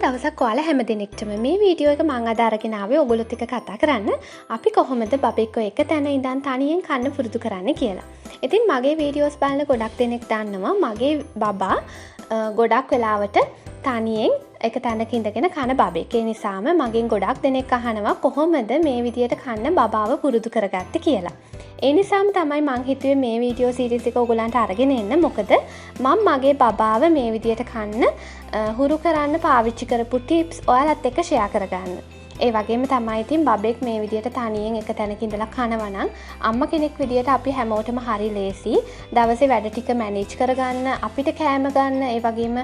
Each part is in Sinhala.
දවසක් ඔයාලා හැම දිනෙකටම මේ වීඩියෝ එක මම අද අරගෙන ආවේ ඔයගොල්ලොත් එක්ක කතා කරන්න. අපි කොහොමද බබෙක්ව එක තැන ඉඳන් තනියෙන් කන්න පුරුදු කරන්න කියලා. ඉතින් මගේ වීඩියෝස් බලන ගොඩක් දෙනෙක් දන්නවා මගේ බබා ගොඩක් වෙලාවට තනියෙන් එක තැනක ඉඳගෙන කන බබෙක්. ඒ නිසාම මගෙන් ගොඩක් දෙනෙක් අහනවා කොහොමද මේ විදියට කන්න බබාව පුරුදු කරගත්තේ කියලා. ඒ නිසාම තමයි මං හිතුවේ මේ වීඩියෝ සීරීස් එක ඔයගලන්ට අරගෙන එන්න. මොකද මම මගේ බබාව මේ විදියට කන්න හුරු කරන්න පාවිච්චි කරපු ටිප්ස් ඔයාලත් එක්ක ෂෙයා කරගන්න. ඒ වගේම තමයි ඉතින් බබෙක් මේ විදියට තනියෙන් එක තැනක ඉඳලා කනවා නම් අම්මා කෙනෙක් විදියට අපි හැමෝටම හරි ලේසි. දවසේ වැඩ ටික මැනේජ් කරගන්න, අපිට කෑම ගන්න, ඒ වගේම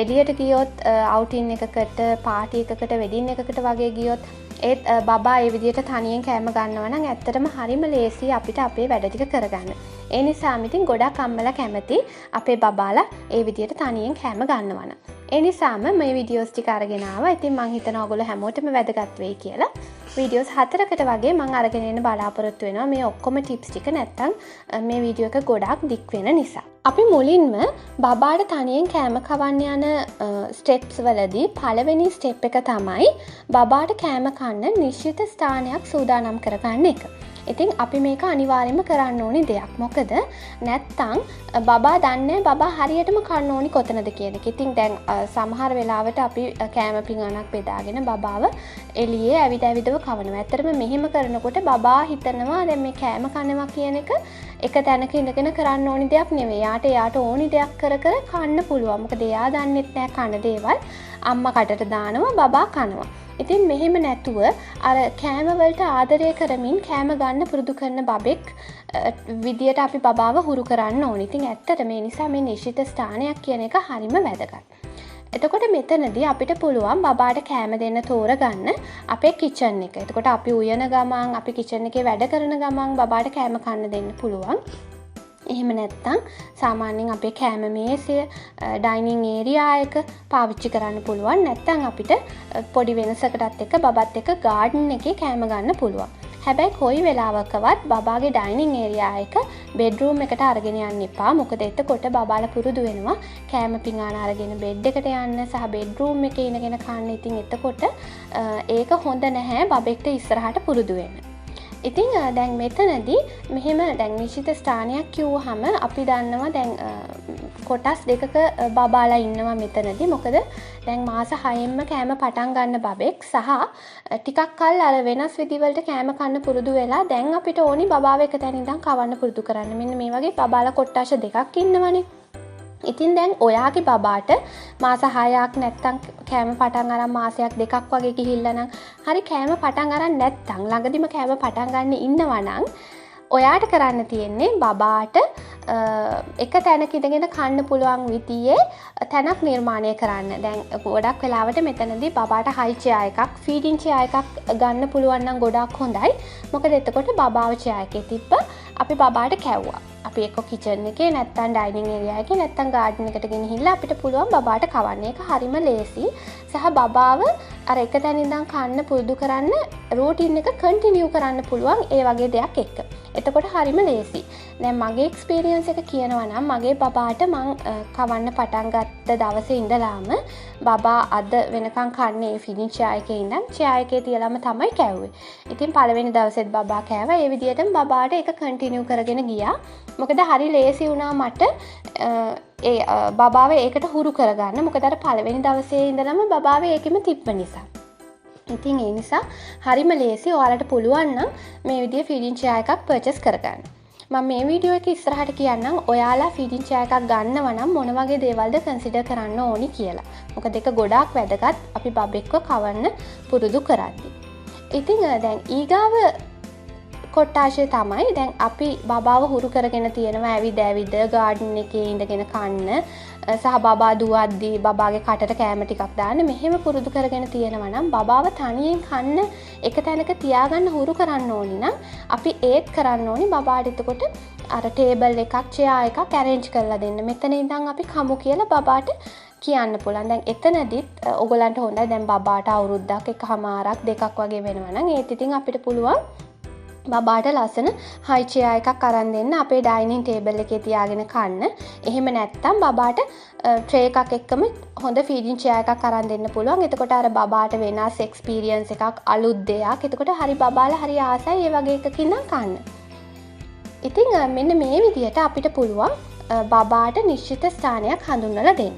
එළියට ගියොත් අවුටින් එකකට, පාටි එකකට, වෙඩින් එකකට වගේ ගියොත් ඒත් බබා ඒ විදියට තනියෙන් කෑම ගන්නවා නම් ඇත්තටම හරිම ලේසි අපිට අපේ වැඩ ටික කරගන්න. ඒ නිසාම ඉතින් ගොඩක් අම්මලා කැමති අපේ බබාලා ඒ විදියට තනියෙන් කෑම ගන්නවා නම්. ඒ නිසාම මේ වීඩියෝස් ටික අරගෙන ආවා. ඉතින් මං හිතනවා ඔයගොල්ලෝ හැමෝටම වැදගත් වෙයි කියලා. වීඩියෝස් 4කට වගේ මං අරගෙන එන්න බලාපොරොත්තු වෙනවා. මේ ඔක්කොම ටිප්ස් ටික නැත්තම් මේ වීඩියෝ එක ගොඩක් දික් වෙන නිසා. අපි මුලින්ම බබාට තනියෙන් කෑම කවන්න යන ස්ටෙප්ස් වලදී පළවෙනි ස්ටෙප් එක තමයි බබාට කෑම කන්න නිශ්චිත ස්ථානයක් සූදානම් කරගන්න එක. ඉතින් අපි මේක අනිවාර්යයෙන්ම කරන්න ඕනි දෙයක්. මොකද නැත්තම් බබා දන්නේ බබා හරියටම කන්න ඕනි කොතනද කියන එක. ඉතින් දැන් සමහර වෙලාවට අපි කෑම පිඟානක් බෙදාගෙන බබාව එළියේ ඇවිද ඇවිදව කවනවා. ඇත්තටම මෙහෙම කරනකොට බබා හිතනවා දැන් මේ කෑම කනවා කියන එක එක තැනක ඉඳගෙන කරන්න ඕනි දෙයක් නෙවෙයි. එයාට ඕනි දෙයක් කර කර කන්න පුළුවන්. මොකද එයා දන්නෙත් නෑ කන දේවල් අම්මා කටට දානවා බබා කනවා. ඉතින් මෙහෙම නැතුව අර කෑම වලට ආදරය කරමින් කෑම ගන්න පුරුදු කරන බබෙක් විදියට අපි බබාව හුරු කරන්න ඕනේ. ඉතින් ඇත්තට මේ නිසා මේ නිශ්චිත ස්ථානයක් කියන එක හරිම වැදගත්. එතකොට මෙතනදී අපිට පුළුවන් බබාට කෑම දෙන්න තෝරගන්න අපේ කිචන් එක. එතකොට අපි උයන ගමන් අපි කිචන් එකේ වැඩ කරන ගමන් බබාට කෑම කන්න දෙන්න පුළුවන්. එහෙම නැත්තම් සාමාන්‍යයෙන් අපේ කෑම මේසය ඩයිනින් ඒරියා එක පාවිච්චි කරන්න පුළුවන්. නැත්තම් අපිට පොඩි වෙනසකටත් එක්ක බබත් එක්ක ගාඩන් එකේ කෑම ගන්න පුළුවන්. හැබැයි කොයි වෙලාවකවත් බබාගේ ඩයිනින් ඒරියා එක බෙඩ්රූම් එකට අරගෙන යන්න එපා. මොකද එතකොට බබාලා පුරුදු වෙනවා කෑම පිඟාන අරගෙන බෙඩ් එකට යන්න සහ බෙඩ්රූම් එකේ ඉඳගෙන කන්න. ඉතින් එතකොට ඒක හොඳ නැහැ බබෙක්ට ඉස්සරහට පුරුදු වෙන්න. ඉතින් දැන් මෙතනදී මෙහෙම දැන් නිශ්චිත ස්ථානයක් කිව්වහම අපි දන්නවා දැන් කොටස් දෙකක බබාලා ඉන්නවා මෙතනදී. මොකද දැන් මාස 6ෙන්ම කෑම පටන් ගන්න බබෙක් සහ ටිකක් කල් අර වෙනස් විදිවලට කෑම කන්න පුරුදු වෙලා දැන් අපිට ඕනි බබාව එක තැන ඉඳන් කවන්න පුරුදු කරන්න. මෙන්න මේ වගේ බබාලා කොට්ටාශ දෙකක් ඉන්නවනේ. ඉතින් දැන් ඔයාගේ බබාට මාස 6ක් නැත්තම් කෑම පටන් අරන් මාසයක් දෙකක් වගේ ගිහිල්ලා නම් හරි කෑම පටන් අරන් නැත්තම් ළඟදිම කෑම පටන් ගන්න ඉන්නවා නම් ඔයාට කරන්න තියෙන්නේ බබාට එක තැනක ඉඳගෙන කන්න පුළුවන් විදිහේ තැනක් නිර්මාණය කරන්න. දැන් ගොඩක් වෙලාවට මෙතනදී බබාට හයි චෙයා එකක්, ෆීඩින් චෙයා එකක් ගන්න පුළුවන් නම් ගොඩක් හොඳයි. මොකද එතකොට බබාව චෙයා එකේ තිබ්බ අපි බබාට කැව්වා. අපි එක්ක කිචන් එකේ නැත්තම් ඩයිනින් ඒරියා එකේ නැත්තම් ගාඩන් එකට ගෙනහිල්ලා අපිට පුළුවන් බබාට කවන්න. ඒක හරිම ලේසි. සහ බබාව අර එක තැන ඉඳන් කන්න පුරුදු කරන්න රූටින් එක කන්ටිනියු කරන්න පුළුවන් ඒ වගේ දෙයක් එක්ක. එතකොට හරිම ලේසි. දැන් මගේ එක්ස්පීරියන්ස් එක කියනවා නම් මගේ බබාට මං කවන්න පටන් ගත්ත දවසේ ඉඳලාම බබා අද වෙනකන් කන්නේ ෆිනිෂ් චෙයා එකේ ඉඳන් චෙයා එකේ තියලාම තමයි කැව්වේ. ඉතින් පළවෙනි දවසෙත් බබා කෑවා. ඒ විදිහටම බබාට ඒක කන්ටිනියු කරගෙන ගියා. මොකද හරි ලේසි වුණා මට ඒ බබාව ඒකට හුරු කරගන්න. මොකද අර පළවෙනි දවසේ ඉඳලම බබාව ඒකෙම තිබ්බ නිසා. ඉතින් ඒ නිසා හරිම ලේසි. ඔයාලට පුළුවන් නම් මේ විදිහේ ෆීඩින් චෙයා එකක් පර්චේස් කරගන්න. මම මේ වීඩියෝ එක ඉස්සරහට කියන්නම් ඔයාලා ෆීඩින් චෙයා එකක් ගන්නව නම් මොන වගේ දේවල්ද කන්සිඩර් කරන්න ඕනි කියලා. මොකද ඒක ගොඩාක් වැදගත් අපි බබෙක්ව කවන්න පුරුදු කරද්දී. ඉතින් දැන් ඊගාව කොට්ටාශය තමයි දැන් අපි බබාව හුරු කරගෙන තියෙනවා ඇවිද ඇවිද ගාඩන් එකේ ඉඳගෙන කන්න සහ බබා දුවද්දී බබාගේ කටට කෑම ටිකක් දාන්න. මෙහෙම පුරුදු කරගෙන තියෙනවා නම් බබාව තනියෙන් කන්න එක තැනක තියාගන්න හුරු කරන්න ඕනි නම් අපි ඒත් කරන්න ඕනි බබාට එතකොට අර ටේබල් එකක් චෙයා එකක් ඇරේන්ජ් කරලා දෙන්න. මෙතන ඉඳන් අපි කමු කියලා බබාට කියන්න පුළුවන්. දැන් එතනදිත් ඔයගලන්ට හොඳයි දැන් බබාට අවුරුද්දක් එකමාරක් දෙකක් වගේ වෙනවා නම් ඒත් ඉතින් අපිට පුළුවන් බබාට ලස්සන හයි චෙයා එකක් අරන් දෙන්න අපේ ඩයිනින් ටේබල් එකේ තියාගෙන කන්න. එහෙම නැත්නම් බබාට ට්‍රේ එකක් එක්කම හොඳ ෆීඩින් චෙයා එකක් අරන් දෙන්න පුළුවන්. එතකොට අර බබාට වෙනස් එක්ස්පීරියන්ස් එකක්, අලුත් දෙයක්. එතකොට හරි බබාලා හරි ආසයි ඒ වගේ එකකින් නම් කන්න. ඉතින් මෙන්න මේ විදිහට අපිට පුළුවන් බබාට නිශ්චිත ස්ථානයක් හඳුන්වලා දෙන්න.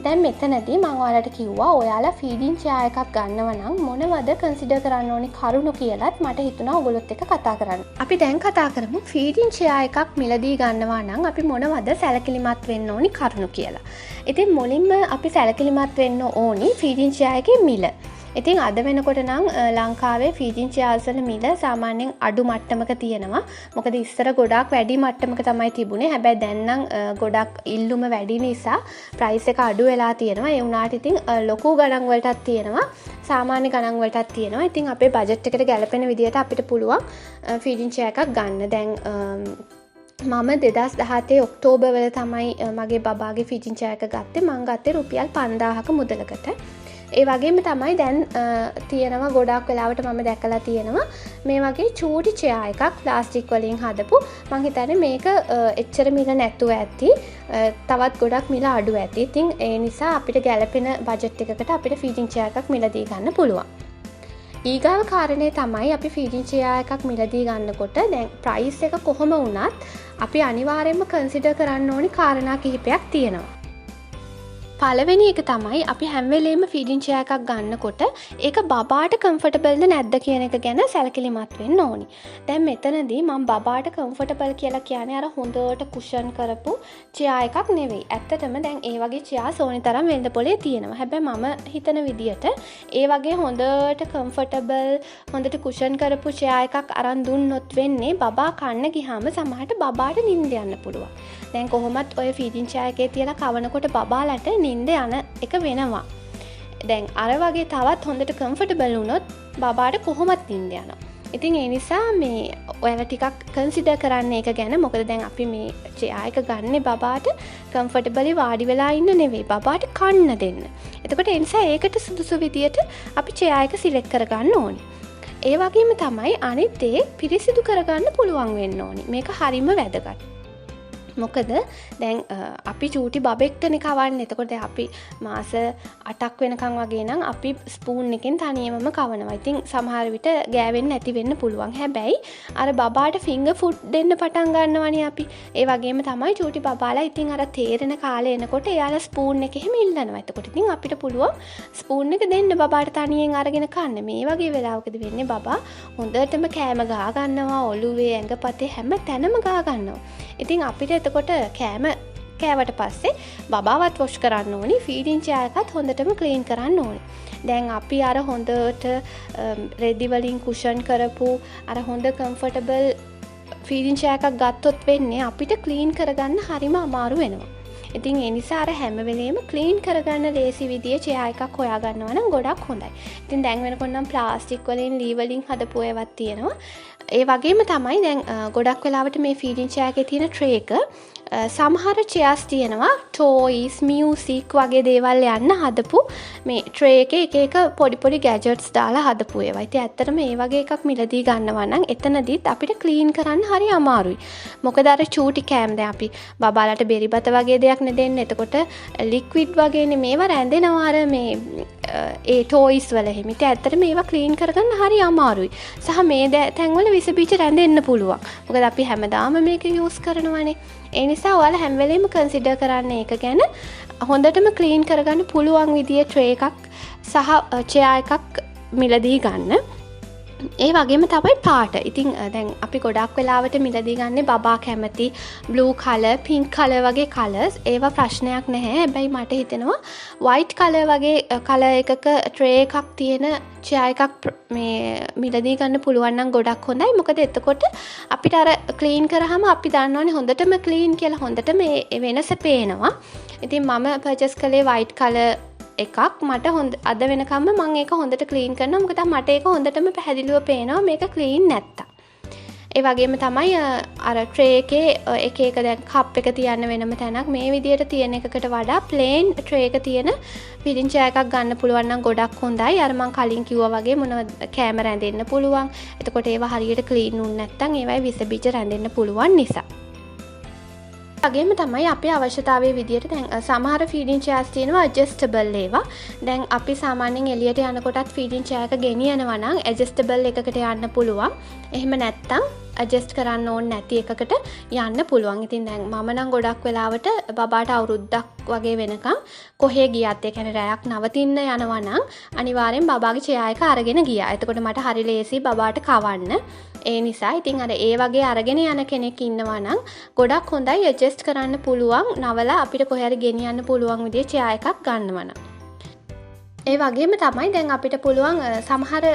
දැන් මෙතනදී මම ඔයාලට කිව්වා ඔයාලා ෆීඩින් චෙයා එකක් ගන්නව නම් මොනවද කන්සිඩර් කරන්න ඕනි කරුණු කියලාත් මට හිතුණා ඔයගොල්ලොත් එක්ක කතා කරන්න. අපි දැන් කතා කරමු ෆීඩින් චෙයා එකක් මිලදී ගන්නවා නම් අපි මොනවද සැලකිලිමත් වෙන්න ඕනි කරුණු කියලා. ඉතින් මුලින්ම අපි සැලකිලිමත් වෙන්න ඕනි ෆීඩින් චෙයා එකේ මිල. ඉතින් අද වෙනකොට නම් ලංකාවේ ෆීඩින් චෙයාස් වල මිල සාමාන්‍යයෙන් අඩු මට්ටමක තියෙනවා. මොකද ඉස්සර ගොඩාක් වැඩි මට්ටමක තමයි තිබුණේ. හැබැයි දැන් නම් ගොඩක් ඉල්ලුම වැඩි නිසා ප්‍රයිස් එක අඩු වෙලා තියෙනවා. ඒ වුණාට ඉතින් ලොකු ගණන් වලටත් තියෙනවා. සාමාන්‍ය ගණන් වලටත් තියෙනවා. ඉතින් අපේ බජට් එකට ගැලපෙන විදිහට අපිට පුළුවන් ෆීඩින් චෙයා එකක් ගන්න. දැන් මම 2017 ඔක්තෝබර් වල තමයි මගේ බබාගේ ෆීඩින් චෙයා එක ගත්තේ. මං ගත්තේ රුපියල් 5000ක මුදලකට. ඒ වගේම තමයි දැන් තියෙනවා ගොඩාක් වෙලාවට මම දැකලා තියෙනවා මේ වගේ චූටි චෙයා එකක් ප්ලාස්ටික් වලින් හදපු. මං හිතන්නේ මේක එච්චර මිල නැතුව ඇති. තවත් ගොඩක් මිල අඩු ඇති. ඉතින් ඒ නිසා අපිට ගැලපෙන බජට් එකකට අපිට ෆීඩින් චෙයා එකක් මිලදී ගන්න පුළුවන්. ඊගාව කාරණේ තමයි අපි ෆීඩින් චෙයා එකක් මිලදී ගන්නකොට දැන් ප්‍රයිස් එක කොහොම වුණත් අපි අනිවාර්යයෙන්ම කන්සිඩර් කරන්න ඕනි කාරණා කිහිපයක් තියෙනවා. පළවෙනි එක තමයි අපි හැම වෙලේම ෆීඩින් චෙයා එකක් ගන්නකොට ඒක බබාට කම්ෆර්ටබල්ද නැද්ද කියන එක ගැන සැලකිලිමත් වෙන්න ඕනි. දැන් මෙතනදී මම බබාට කම්ෆර්ටබල් කියලා කියන්නේ අර හොඳට කුෂන් කරපු චෙයා එකක් නෙවෙයි. ඇත්තටම දැන් ඒ වගේ චෙයාස් ඕනි තරම් වෙළඳ පොලේ තියෙනවා. හැබැයි මම හිතන විදියට ඒ වගේ හොඳට කම්ෆර්ටබල් හොඳට කුෂන් කරපු චෙයා එකක් අරන් දුන්නොත් වෙන්නේ බබා කන්න ගියාම සමහරට බබාට නිින්ද යන්න පුළුවන්. දැන් කොහොමත් ඔය ෆීඩින් චෙයා එකේ තියලා කවනකොට බබාලට නිින්ද යන එක වෙනවා. දැන් අර වගේ තවත් හොඳට කම්ෆර්ටබල් වුණොත් බබාට කොහොමත් නිින්ද යනවා. ඉතින් ඒ නිසා මේ ඔයාලා ටිකක් කන්සිඩර් කරන්න ඒක ගැන. මොකද දැන් අපි මේ චෙයා එක ගන්නේ බබාට කම්ෆර්ටබලි වාඩි වෙලා ඉන්න නෙවෙයි, බබාට කන්න දෙන්න. එතකොට ඒ නිසා ඒකට සුදුසු විදියට අපි චෙයා එක සිලෙක්ට් කරගන්න ඕනේ. ඒ වගේම තමයි අනිත් දේ පිරිසිදු කරගන්න පුළුවන් වෙන්න ඕනේ. මේක හරිම වැදගත්. මොකද දැන් අපි චූටි බබෙක්ටනේ කවන්නේ. එතකොට අපි මාස 8ක් වෙනකන් වගේ නම් අපි ස්පූන් එකෙන් තනියමම කවනවා. ඉතින් සමහර විට ගෑවෙන්නේ නැති වෙන්න පුළුවන්. හැබැයි අර බබාට ෆින්ගර් ෆුඩ් දෙන්න පටන් ගන්නවනේ අපි. ඒ වගේම තමයි චූටි බබාලා ඉතින් අර තේරෙන කාලේ එනකොට එයාලා ස්පූන් එක එහෙම ඉල්ලනවා. එතකොට ඉතින් අපිට පුළුවන් ස්පූන් එක දෙන්න බබාට තනියෙන් අරගෙන කන්න. මේ වගේ වෙලාවකදී වෙන්නේ බබා හොඳටම කෑම ගා ගන්නවා, ඔළුවේ ඇඟපතේ හැම තැනම ගා ගන්නවා. ඉතින් අපිට එතකොට කෑම කෑවට පස්සේ බබාවත් වොෂ් කරන්න ඕනි. ෆීඩින් චෙයා එකත් හොඳටම ක්ලීන් කරන්න ඕනි. දැන් අපි අර හොඳට රෙදි වලින් කුෂන් කරපු අර හොඳ කම්ෆර්ටබල් ෆීඩින් චෙයා එකක් ගත්තොත් වෙන්නේ අපිට ක්ලීන් කරගන්න හරිම අමාරු වෙනවා. ඉතින් ඒ නිසා අර හැම වෙලේම ක්ලීන් කරගන්න ලේසි විදිය චෙයා එකක් හොයා ගන්නවා නම් ගොඩක් හොඳයි. ඉතින් දැන් වෙනකොට නම් ප්ලාස්ටික් වලින් ලී වලින් හදපු ඒවාත් තියෙනවා. ඒ වගේම තමයි දැන් ගොඩක් වෙලාවට මේ ෆීඩින් චෙයා එකේ තියෙන ට්‍රේ එක සමහර චෙයාස් තියෙනවා ටොයිස්, මියුසික් වගේ දේවල් යන්න හදපු මේ ට්‍රේ එකේ එක එක පොඩි පොඩි ගැජට්ස් දාලා හදපු ඒවා. ඉතින් ඇත්තටම මේ වගේ එකක් මිලදී ගන්නවා නම් එතනදිත් අපිට ක්ලීන් කරන්න හරි අමාරුයි. මොකද අර චූටි කෑම් දැන් අපි බබාලට බෙරි බත වගේ දෙයක් නේ දෙන්නේ. එතකොට ලික්විඩ් වගේනේ මේවා රැඳෙනවා අර මේ ඒ ටොයිස් වල එහෙම. ඉතින් ඇත්තටම මේවා ක්ලීන් කරගන්න හරි අමාරුයි. සහ මේ තැන්වල විස බීජ රැඳෙන්න පුළුවන්. මොකද අපි හැමදාම මේක යූස් කරනවානේ. ඒ නිසා ඔයාලා හැම වෙලේම කන්සිඩර් කරන්න ඒක ගැන. හොඳටම ක්ලීන් කරගන්න පුළුවන් විදිය ට්‍රේ එකක් සහ චෙයා එකක් මිලදී ගන්න. ඒ වගේම තමයි පාට. ඉතින් දැන් අපි ගොඩක් වෙලාවට මිලදී ගන්නේ බබා කැමති බ්ලූ කලර්, පින්ක් කලර් වගේ කලර්ස්. ඒවා ප්‍රශ්නයක් නැහැ. හැබැයි මට හිතෙනවා වයිට් කලර් වගේ කලර් එකක ට්‍රේ එකක් තියෙන චෙයා එකක් මේ මිලදී ගන්න පුළුවන් නම් ගොඩක් හොඳයි. මොකද එතකොට අපිට අර ක්ලීන් කරාම අපි දන්නවනේ හොඳටම ක්ලීන් කියලා හොඳට මේ වෙනස පේනවා. ඉතින් මම පර්චේස් කළේ වයිට් කලර් එකක්. මට අද වෙනකම්ම මම ඒක හොඳට ක්ලීන් කරනවා. මොකද මට ඒක හොඳටම පැහැදිලිව පේනවා මේක ක්ලීන් නැත්තම්. ඒ වගේම තමයි අර ට්‍රේ එකේ එක එක දැන් කප් එක තියන්න වෙනම තැනක් මේ විදියට තියෙන එකකට වඩා ප්ලේන් ට්‍රේ එක තියෙන ෆීඩින් චෙයා එකක් ගන්න පුළුවන් නම් ගොඩක් හොඳයි. අර මං කලින් කිව්වා වගේ මොනවද කැම රැඳෙන්න පුළුවන්. එතකොට ඒවා හරියට ක්ලීන් වුනේ නැත්නම් ඒවයි විස බීජ රැඳෙන්න පුළුවන් නිසා. වගේම තමයි අපේ අවශ්‍යතාවයේ විදියට දැන් සමහර ෆීඩින් චෙයාස් තියෙනවා ඇඩ්ජස්ටබල් ඒවා. දැන් අපි සාමාන්‍යයෙන් එළියට යනකොටත් ෆීඩින් චෙයා එක ගෙනියනවා නම් ඇඩ්ජස්ටබල් එකකට යන්න පුළුවන්. එහෙම නැත්නම් ඇඩ්ජස්ට් කරන්න ඕනේ නැති එකකට යන්න පුළුවන්. ඉතින් දැන් මම නම් ගොඩක් වෙලාවට බබාට අවුරුද්දක් වගේ වෙනකම් කොහේ ගියත් ඒ කියන්නේ රැයක් නවතින්න යනවා නම් අනිවාර්යෙන් බබාගේ චෙයා එක අරගෙන ගියා. එතකොට මට හරි ලේසි බබාට කවන්න. ඒ නිසා ඉතින් අර ඒ වගේ අරගෙන යන කෙනෙක් ඉන්නවා නම් ගොඩක් හොඳයි ඇඩ්ජස්ට් කරන්න පුළුවන් නවලා අපිට කොහේ හරි ගෙනියන්න පුළුවන් විදිහේ චෙයා එකක් ගන්නවා නම්. ඒ වගේම තමයි දැන් අපිට පුළුවන් සමහර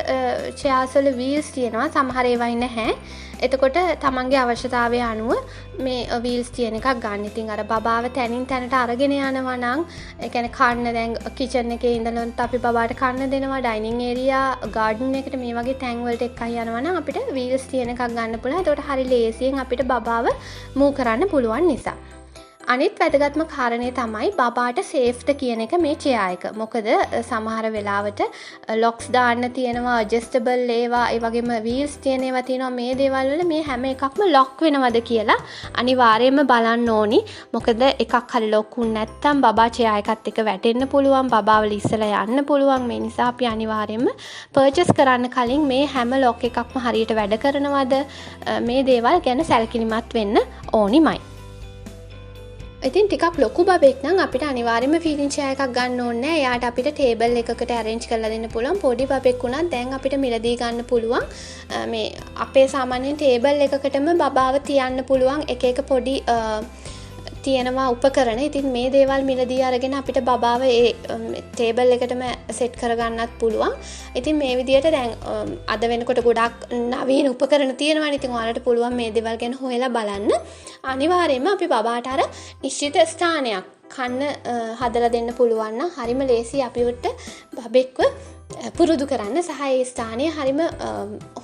චෙයාස් වල වීල්ස් තියෙනවා සමහර ඒවා නැහැ. එතකොට තමන්ගේ අවශ්‍යතාවය අනුව මේ වීල්ස් තියෙන එකක් ගන්න. ඉතින් අර බබාව තැනින් තැනට අරගෙන යනවා නම් ඒ කියන්නේ කන්න දැන් කිචන් එකේ ඉඳලා අපි බබාට කන්න දෙනවා ඩයිනින් ඒරියා ගාඩන් එකට මේ වගේ තැන් වලට එක්කන් යනවා නම් අපිට වීල්ස් තියෙන එකක් ගන්න පුළුවන්. එතකොට හරි ලේසියෙන් අපිට බබාව මූව් කරන්න පුළුවන් නිසා. අනිත් වැදගත්ම කාරණේ තමයි බබාට සේෆ්ට කියන එක මේ චෙයා එක. මොකද සමහර වෙලාවට ලොක්ස් දාන්න තියෙනවා ඇඩ්ජස්ටබල් ඒවා ඒ වගේම වීල්ස් තියෙන ඒවා තියෙනවා මේ දේවල් වල මේ හැම එකක්ම ලොක් වෙනවද කියලා අනිවාර්යයෙන්ම බලන්න ඕනි. මොකද එකක් හරි ලොක් වුනේ නැත්නම් බබා චෙයා එකත් එක්ක වැටෙන්න පුළුවන් බබාව ලිස්සලා යන්න පුළුවන්. මේ නිසා අපි අනිවාර්යයෙන්ම පර්චේස් කරන්න කලින් මේ හැම ලොක් එකක්ම හරියට වැඩ කරනවද මේ දේවල් ගැන සැලකිලිමත් වෙන්න ඕනිමයි. ඉතින් ටිකක් ලොකු බබෙක් නම් අපිට අනිවාර්යයෙන්ම ෆීඩින් චෙයා එකක් ගන්න ඕනේ නැහැ. එයාට අපිට ටේබල් එකකට arrange කරලා දෙන්න පුළුවන්. පොඩි බබෙක් වුණත් දැන් අපිට මිලදී ගන්න පුළුවන්. මේ අපේ සාමාන්‍යයෙන් ටේබල් එකකටම බබාව තියන්න පුළුවන් එක එක පොඩි තියෙනවා උපකරණ. ඉතින් මේ දේවල් මිලදී අරගෙන අපිට බබාව ඒ ටේබල් එකටම සෙට් කරගන්නත් පුළුවන්. ඉතින් මේ විදිහට දැන් අද වෙනකොට ගොඩක් නවීන උපකරණ තියෙනවානේ. ඉතින් ඔයාලට පුළුවන් මේ දේවල් ගැන හොයලා බලන්න. අනිවාර්යයෙන්ම අපි බබාට අර නිශ්චිත ස්ථානයක් කන්න හදලා දෙන්න පුළුවන් නම් හරිම ලේසි අපිට බබෙක්ව පුරුදු කරන්න සහ ඒ ස්ථානය හරිම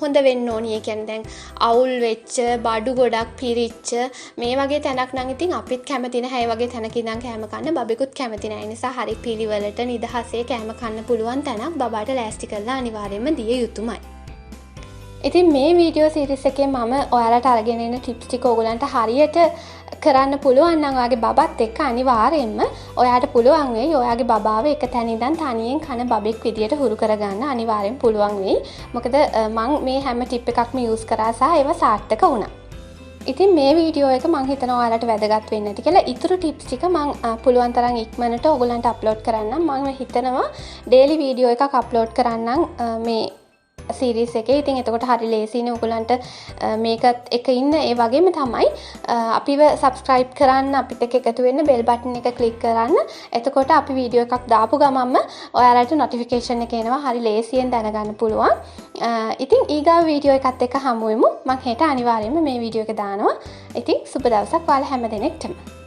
හොඳ වෙන්න ඕනි. ඒ කියන්නේ දැන් අවුල් වෙච්ච බඩු ගොඩක් පිරිච්ච මේ වගේ තැනක් නම් ඉතින් අපිත් කැමති නැහැ. ඒ වගේ තැනක ඉඳන් කැම කන්න බබෙකුත් කැමති නැහැ. ඒ නිසා හරි පිළිවෙලට නිදහසේ කැම කන්න පුළුවන් තැනක් බබාට ලෑස්ති කරලා අනිවාර්යයෙන්ම දිය යුතුමයි. ඉතින් මේ වීඩියෝ සීරීස් එකේ මම ඔයාලට අරගෙන එන ටිප්ස් ටික ඕගලන්ට හරියට කරන්න පුළුවන් නම් ඔයාගේ බබත් එක්ක අනිවාර්යයෙන්ම ඔයාට පුළුවන් වෙයි ඔයාගේ බබාව එක තැන ඉඳන් තනියෙන් කන බබෙක් විදියට හුරු කරගන්න අනිවාර්යෙන් පුළුවන් වෙයි. මොකද මම මේ හැම ටිප් එකක්ම යූස් කරා සහ ඒවා සාර්ථක වුණා. ඉතින් මේ වීඩියෝ එක මම හිතනවා ඔයාලට වැදගත් වෙන්න ඇති කියලා. ඊටු ටිප්ස් ටික මම පුළුවන් තරම් ඉක්මනට ඔයගලන්ට අප්ලෝඩ් කරන්නම්. මම හිතනවා ඩේලි වීඩියෝ එකක් අප්ලෝඩ් කරන්නම් මේ සීරීස් එකේ. ඉතින් එතකොට හරි ලේසියිනේ ඔයගලන්ට මේකත් එක ඉන්න. ඒ වගේම තමයි අපිව subscribe කරන්න, අපිත් එක්ක එකතු වෙන්න bell button එක click කරන්න. එතකොට අපි වීඩියෝ එකක් දාපු ගමන්ම ඔයාලට notification එක එනවා. හරි ලේසියෙන් දැනගන්න පුළුවන්. ඉතින් ඊගාව වීඩියෝ එකත් එක්ක හමු වෙමු. මම හෙට අනිවාර්යයෙන්ම මේ වීඩියෝ එක දානවා. ඉතින් සුබ දවසක් ඔයාලා හැම දිනෙකටම.